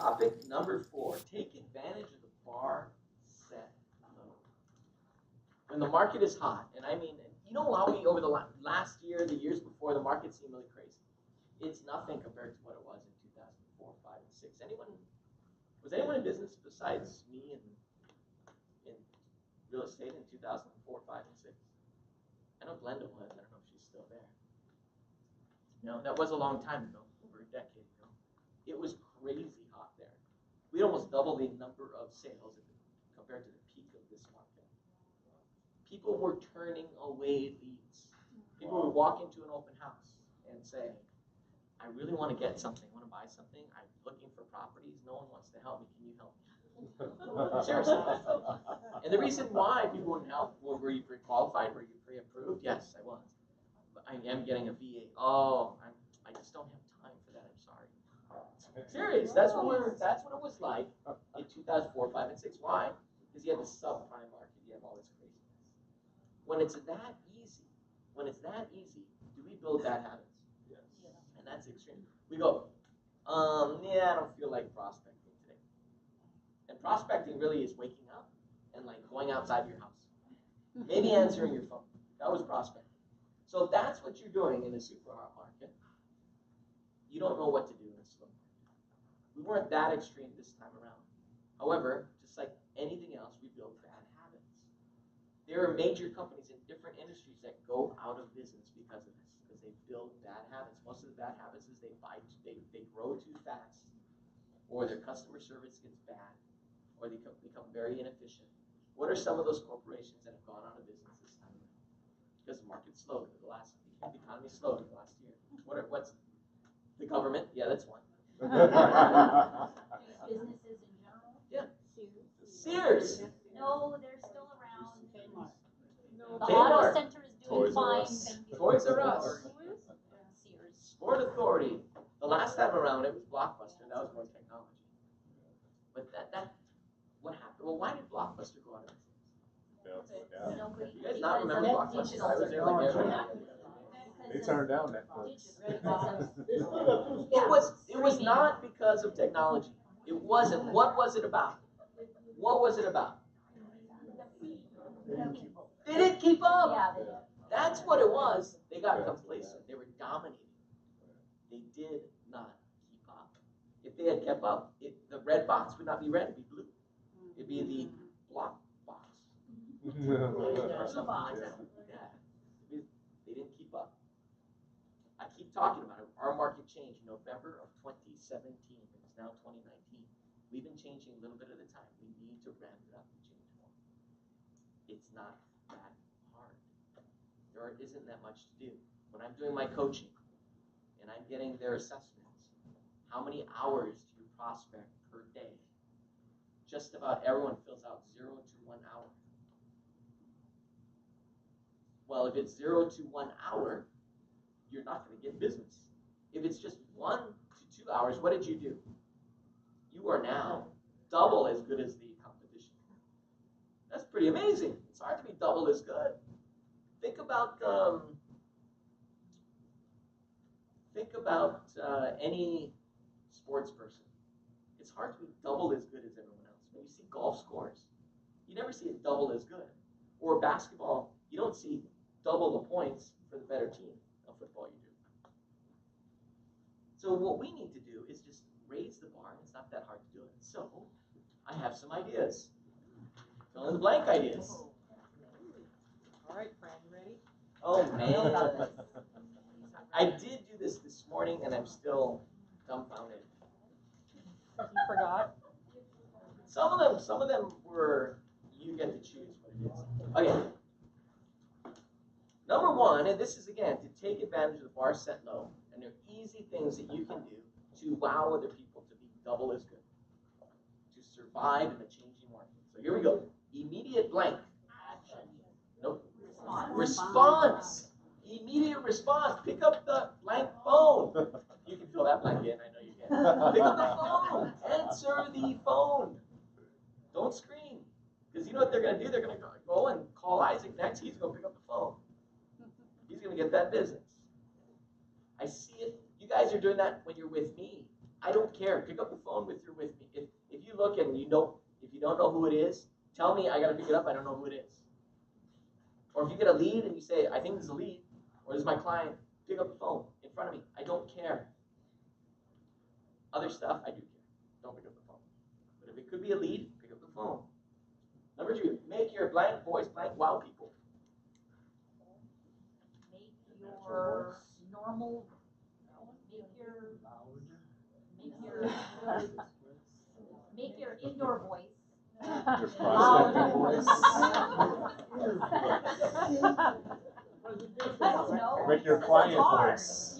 Topic number 4, take advantage of the bar set low. When the market is hot, and I mean, you know how we, over the last year, the years before, the market seemed really crazy. It's nothing compared to what it was in 2004, 5, and 6. Was anyone in business besides me in real estate in 2004, 5, and 6? I know Glenda was. I don't know if she's still there. No, that was a long time ago, over a decade ago. It was crazy hot there. We almost doubled the number of sales compared to the peak of this market. People were turning away leads. People would walk into an open house and say, I really want to get something. I want to buy something. I'm looking for properties. No one wants to help me. Can you help me? Seriously. And the reason why people wouldn't help, well, were you pre-qualified? Were you pre-approved? Yes, I was. But I am getting a VA. Oh, I just don't have time for that. I'm sorry. Serious. That's what it was like in 2004, 5, and 6. Why? Because you have the subprime market. You have all this craziness. When it's that easy, do we build bad habits? Yes. And that's extreme. We go, I don't feel like prospecting today. And prospecting really is waking up and like going outside your house. Maybe answering your phone. That was prospecting. So if that's what you're doing in a super hot market, you don't know what to do in a slow market. We weren't that extreme this time around. However, just like anything else, we build bad habits. There are major companies in different industries that go out of business because of this, because they build bad habits. Most of the bad habits is they grow too fast, or their customer service gets bad, or they become very inefficient. What are some of those corporations that have gone out of business this time around? Because the market slowed the economy slowed the last year. What's the government? Yeah, that's one. Businesses in general? Yeah. Sears. Sears. No, they're still around. The Kmart. auto center is doing Toys R fine. Us. Toys R Us. Sears. Sport Authority. The last time around, it was Blockbuster. That was more technology. But what happened? Well, why did Blockbuster go out of business? Nobody. You guys not remember Blockbuster? I was there like every day. They turned down Netflix. It was not because of technology. It wasn't. What was it about? What was it about? They didn't keep up. Yeah, they did. That's what it was. They got complacent. They were dominating. They did not keep up. If they had kept up, the red box would not be red, it'd be blue. It'd be the block box. Or something like that. Yeah. They didn't keep up. I keep talking about it. Our market changed in November of 2017. It's now 2019. We've been changing a little bit at a time. We need to ramp it up and change more. It's not that hard. There isn't that much to do. When I'm doing my coaching and I'm getting their assessments, how many hours do you prospect per day? Just about everyone fills out 0 to 1 hour. Well, if it's 0 to 1 hour, you're not going to get business. If it's just 1 to 2 hours, what did you do? You are now double as good as the competition. That's pretty amazing. It's hard to be double as good. Think about any sports person. It's hard to be double as good as everyone else. When you see golf scores, you never see it double as good. Or basketball, you don't see double the points for the better team. Of football, you do. So what we need to do is just raise the bar. It's not that hard to do it. So I have some ideas. Fill in the blank ideas. All right, Fran, you ready? Oh man. I did do this morning and I'm still dumbfounded. You forgot? Some of them were, you get to choose what it is. Okay. Number one, and this is again to take advantage of the bar set low, and they're easy things that you can do to wow other people to be double as good, to survive in a changing market. So here we go. Immediate blank. Nope. Response. Immediate response. Pick up the blank phone. You can fill that blank in. I know you can. Pick up the phone. Answer the phone. Don't scream, because you know what they're going to do. They're going to go and call Isaac next. He's going to pick up the phone. He's going to get that business. I see it. You guys are doing that when you're with me. I don't care. Pick up the phone with me. If you look and if you don't know who it is, tell me I gotta pick it up. I don't know who it is. Or if you get a lead and you say, I think this is a lead, or this is my client, pick up the phone in front of me. I don't care. Other stuff, I do care. Don't pick up the phone. But if it could be a lead, pick up the phone. Number 2, make your blank voice blank wow people. Make your normal, make your indoor voice. Your prospecting voice. I don't know. Make your client voice.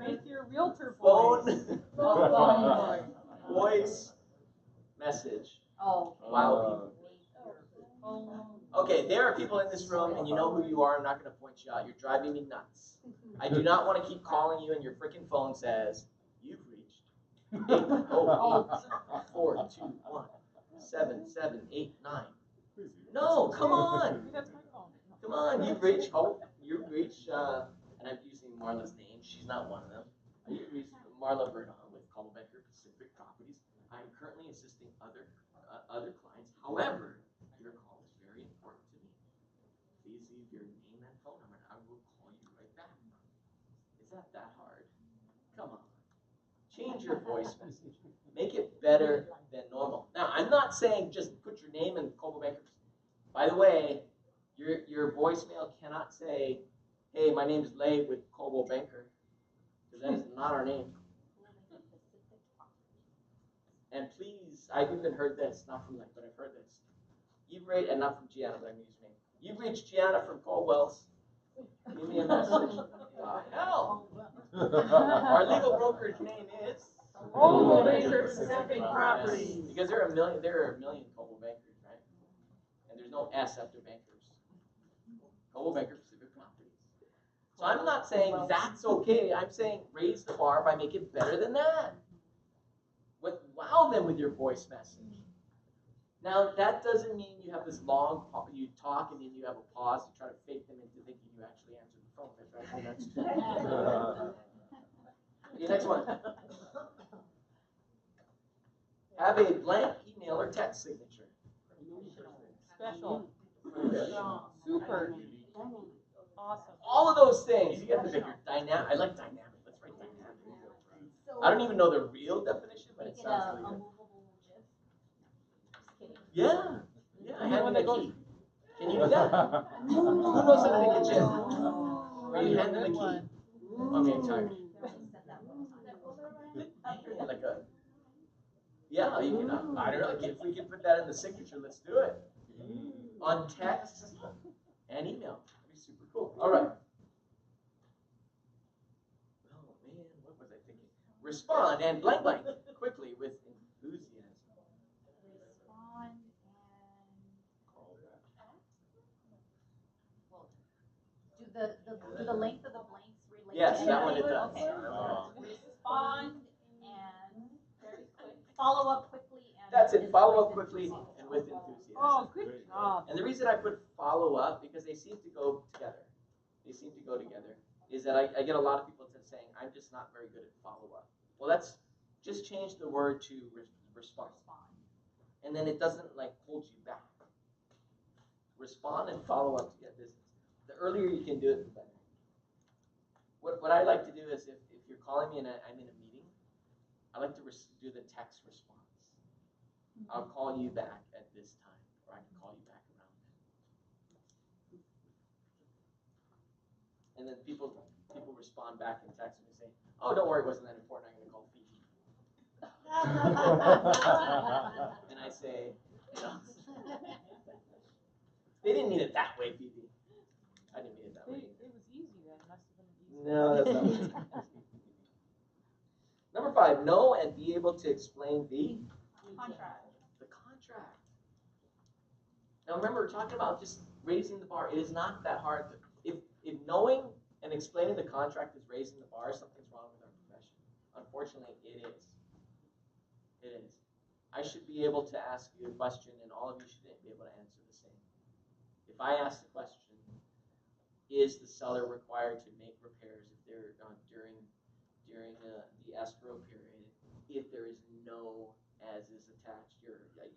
Make your realtor voice. Phone, voice, message. Oh. Wow Oh. Okay, there are people in this room, and you know who you are. I'm not going to point you out. You're driving me nuts. I do not want to keep calling you, and your freaking phone says, you've reached 808-421-7789. No, come on. That's my phone. Come on, you've reached, and I'm using Marla's name. She's not one of them. You've reached Marla Verdon with Coldwell-Banker Pacific Properties. I'm currently assisting other clients. However, your call is very important to me. Please leave your name and phone number, and I will call you right back. Is that hard? Come on. Change your voice message. Make it better than normal. Now, I'm not saying just put your name in Coldwell-Banker. By the way, your voicemail cannot say, hey, my name's Lay with Coldwell-Banker, because that is not our name. And please, I've even heard this, not from but I've heard this. You've reached, and not from Gianna, but I'm using her name. You've reached Gianna from Coldwell's. Leave me a message. Hell! Our legal broker's name is Coldwell-Banker Pacific Properties. Because there are a million Coldwell-Bankers, right? And there's no S after bankers. Coldwell-Banker Pacific Properties. So I'm not saying that's okay. I'm saying raise the bar by making it better than that. Wow them with your voice message. Now, that doesn't mean you have this long, you talk and then you have a pause to try to fake them into thinking you actually answered the phone. That's okay, next one. Have a blank email or text signature. Special. Super. Awesome. All of those things. You get the picture. Dynamic. I like dynamic. Let's write dynamic. I don't even know the real definition, but it sounds really good. Yeah. Yeah, hand them the key. Can you do that? Who knows how to make a gym? Where you hand them the key. I'm tired. Like yeah, you can, I don't know, if we can put that in the signature, let's do it. On text and email. That'd be super cool. All right. Oh man, what was I thinking? Respond and blank quickly with enthusiasm. Respond and do the length of the blanks relate? Yes, to that one it does. Okay. Respond and very quick. Follow up quickly and. That's it. Follow up quickly and with enthusiasm. Oh, good job. And the reason I put follow up, because they seem to go together. Is that I get a lot of people saying, I'm just not very good at follow up. Well, that's just change the word to respond. And then it doesn't hold you back. Respond and follow up to get business. The earlier you can do it, the better. What I like to do is if you're calling me and I'm in a meeting, I like to do the text response. I'll call you back at this time, or I can call you back around then. And then people respond back in text and they say, oh, don't worry, it wasn't that important, I'm going to call Phoebe. And I say, they didn't mean it that way, Phoebe. I didn't mean it that way. It was easy then. It must have been easy. No, that's not easy. Number 5, know and be able to explain the Contract. Now remember, we're talking about just raising the bar. It is not that hard. If knowing and explaining the contract is raising the bar, something's wrong with our profession. Unfortunately, it is. It is. I should be able to ask you a question, and all of you should be able to answer the same. If I ask the question, is the seller required to make repairs if they're during the escrow period? if there is no as is attached, you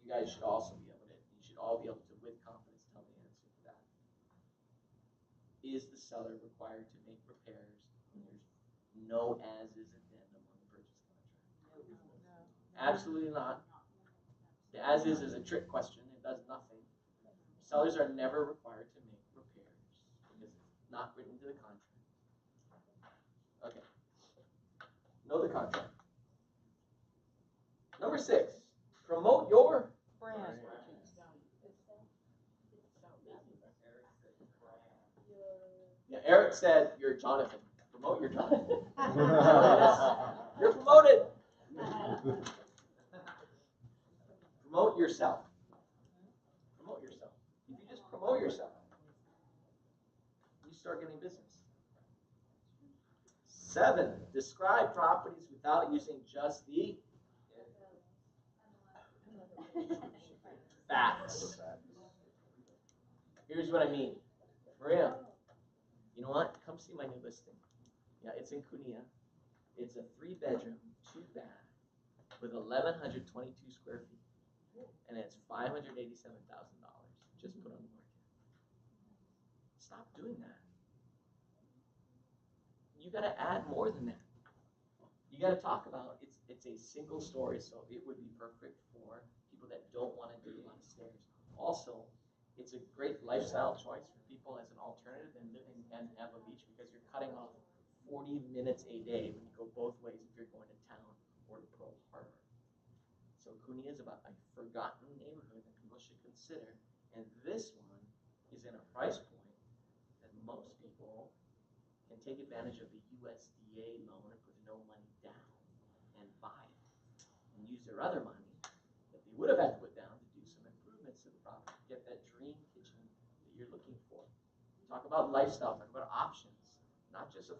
guys should also be able to, you should all be able to with confidence tell the answer to that. Is the seller required to make repairs when there's no as is addendum on the purchase contract? Absolutely not. The as is a trick question. It does nothing. Sellers are never required to make repairs because it's not written into the contract. Okay. Know the contract. Number 6, promote your Brand. Yeah, Eric said you're Jonathan. Promote your Jonathan. You're promoted. Promote yourself. Promote yourself. If you just promote yourself, you start getting business. 7, describe properties without using just the facts. Here's what I mean. Maria, you know what? Come see my new listing. Yeah, it's in Cunha. It's a 3-bedroom, 2-bath with 1,122 square feet. And it's $587,000 just put on the market. Stop doing that. You got to add more than that. You got to talk about it's a single story, so it would be perfect for people that don't want to do a lot of stairs. Also, it's a great lifestyle choice for people as an alternative than living in Napa Beach because you're cutting off 40 minutes a day when you go both ways if you're going to town or to Pearl Harbor. So Cunha is about a forgotten neighborhood that people should consider, and this one is in a price point that most people can take advantage of the USDA loan and put no money down and buy it and use their other money that they would have had to put down to do some improvements to the property, get that dream kitchen that you're looking for. Talk about lifestyle, talk about options, not just a